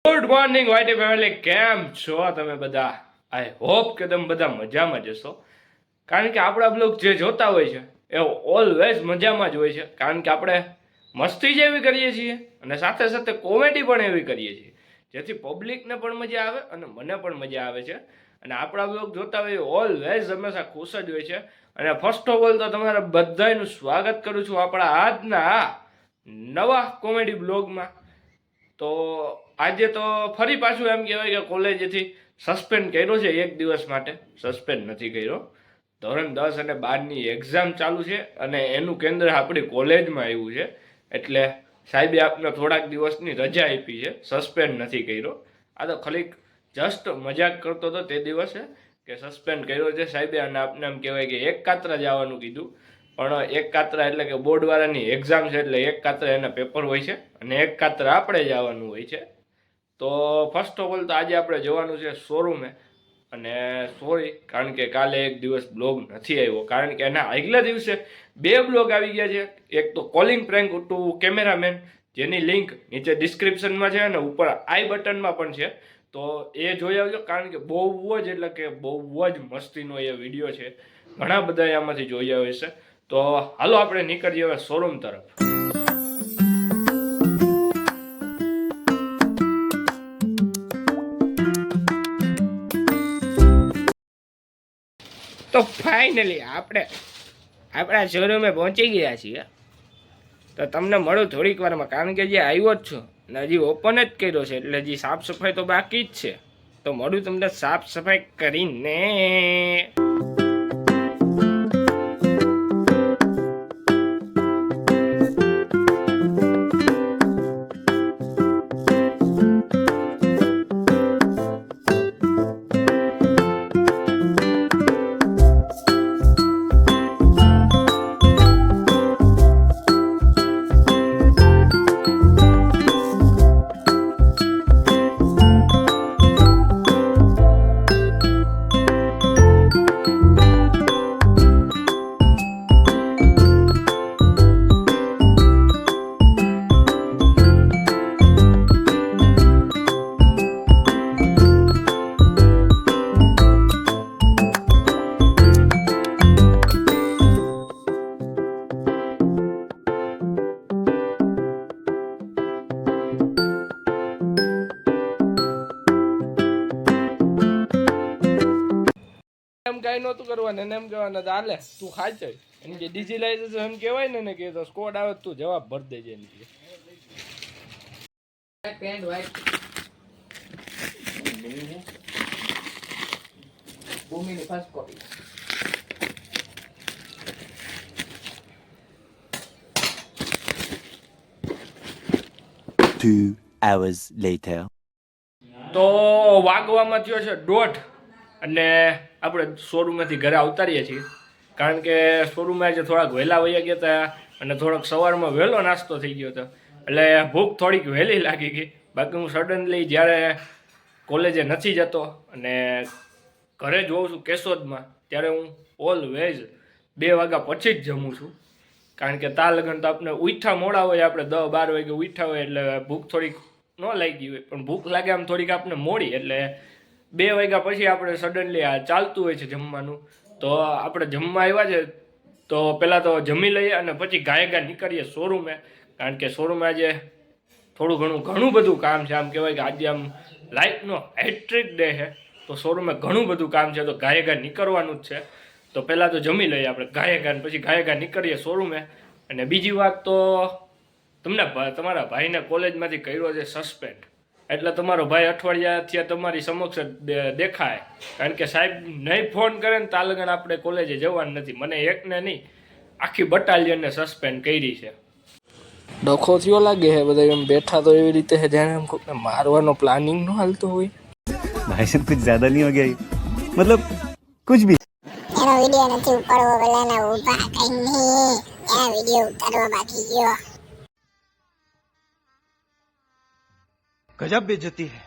Good morning YT family, કેમ છો તમે બધા? આઈ હોપ કે તમે બધા મજામાં જ હશો, કારણ કે આપણા બ્લોગ જે જોતા હોય છે એ ઓલવેઝ મજામાં જ હોય છે, કારણ કે આપણે મસ્તી જ એવી કરીએ છીએ અને સાથે સાથે કોમેડી પણ એવી કરીએ છીએ જેથી પબ્લિકને પણ મજા આવે અને મને પણ મજા આવે છે. અને આપણા બ્લોગ જોતા હોય ઓલવેઝ હંમેશા ખુશ જ હોય છે. અને ફર્સ્ટ ઓફ ઓલ તો તમારા બધાનું સ્વાગત કરું છું આપણા આજના નવા કોમેડી બ્લોગમાં. તો આજે તો ફરી પાછું એમ કહેવાય કે કોલેજથી સસ્પેન્ડ કર્યો છે, એક દિવસ માટે સસ્પેન્ડ નથી કર્યો. ધોરણ 10 અને 12ની એક્ઝામ ચાલુ છે અને એનું કેન્દ્ર આપણી કોલેજમાં આવ્યું છે, એટલે સાહેબે આપને થોડાક દિવસની રજા આપી છે, સસ્પેન્ડ નથી કર્યો. આ તો ખાલી જસ્ટ મજાક કરતો હતો તે દિવસે કે સસ્પેન્ડ કર્યો છે સાહેબે, અને આપને એમ કહેવાય કે એક કાતરા જવાનું કીધું. પણ એક કાતરા એટલે કે બોર્ડવાળાની એક્ઝામ છે એટલે એક કાતરા એના પેપર હોય છે અને એક કાતરા આપણે જવાનું હોય છે. તો ફર્સ્ટ ઓફ ઓલ તો આજે આપણે જવાનું છે શોરૂમે. અને સોરી, કારણ કે કાલે એક દિવસ બ્લોગ નથી આવ્યો, કારણ કે એના આગલા દિવસે 2 બ્લોગ આવી ગયા છે. એક તો કોલિંગ પ્રેન્ક ટુ કેમેરામેન, જેની લિંક નીચે ડિસ્ક્રિપ્શનમાં છે અને ઉપર આઈ બટનમાં પણ છે, તો એ જોઈ આવજો. કારણ કે બહુ જ એટલે કે બહુ જ મસ્તીનો એ વિડીયો છે, ઘણા બધા આમાંથી જોઈ આવે છે. તો હાલો આપણે નીકળીએ હવે શોરૂમ તરફ. તો ફાઇનલી આપણે આપણા શોરૂમે પહોંચી ગયા છીએ. તો તમને મળું થોડીક વારમાં, કારણ કે જે આવ્યો જ છું ને હજી ઓપન જ કર્યો છે એટલે હજી સાફ સફાઈ તો બાકી જ છે. તો મળું તમને સાફ સફાઈ કરીને. એમ કાંઈ નહોતું કરવાનું, એને એમ કહેવાનું હાલે તું ખાઈ જાય. એની જે ડિજિટલાઇઝેશન કહેવાય ને કે તો સ્કોડ આવે તું જવાબ ભરી દેજે એની કે. પેન્ટ વાઈટ ભૂમિની first copy. Two hours later. તો વાગવામાં થયો છે 1:30 અને આપણે શોરૂમમાંથી ઘરે આવતારીએ છીએ, કારણ કે શોરૂમમાં આજે થોડાક વહેલા વયા ગયા હતા અને થોડોક સવારમાં વહેલો નાસ્તો થઈ ગયો હતો, એટલે ભૂખ થોડીક વહેલી લાગી ગઈ. બાકી હું સડનલી જ્યારે કોલેજે નથી જતો અને ઘરે જોઉં છું કેશોદમાં, ત્યારે હું ઓલવેઝ 2 વાગ્યા પછી જ જમું છું, કારણ કે તા લગન તો આપણે ઉઠા મોડા હોય, આપણે 10-12 વાગે ઉઠા હોય એટલે ભૂખ થોડીક ન લાગી હોય, પણ ભૂખ લાગે આમ થોડીક આપણે મોડી, એટલે 2 વાગ્યા પછી આપણે સડનલી આ ચાલતું હોય છે જમવાનું. તો આપણે જમવા આવ્યા છે તો પહેલાં તો જમી લઈએ અને પછી ગાયગા નીકળીએ શોરૂમે, કારણ કે શોરૂમે આજે ઘણું બધું કામ છે. આમ કહેવાય કે આજે આમ લાઈફનો હેટ્રિક ડે છે, તો શોરૂમે ઘણું બધું કામ છે, તો ગાયગા નીકળવાનું જ છે. તો પહેલાં તો જમી લઈએ આપણે ગાયગા, પછી ગાયગા નીકળીએ શોરૂમે. અને બીજી વાત તો તમને તમારા ભાઈને કોલેજમાંથી કર્યો છે સસ્પેન્ડ, એટલે તમારો ભાઈ અઠવાડિયાથી તમારી સમક્ષ દેખાય, કારણ કે સાહેબ નહીં ફોન કરે ને તાલગણ આપણે કોલેજે જવાનું નથી. મને એકને નહીં, આખી બટાલિયનને સસ્પેન્ડ કરી છે. ડખો થયો લાગે છે, બધા એમ બેઠા તો એવી રીતે છે જાણે એમ કોઈને મારવાનો પ્લાનિંગ ન હાલતો હોય. भाई साहब कुछ ज्यादा नहीं हो गया ये? मतलब कुछ भी. એનો વિડિયો નથી ઉપાડવો પેલાના ઉભા કઈ નહીં, આ વિડિયો ઉતારવા બાકી ગયો. गजब बेइज्जती है.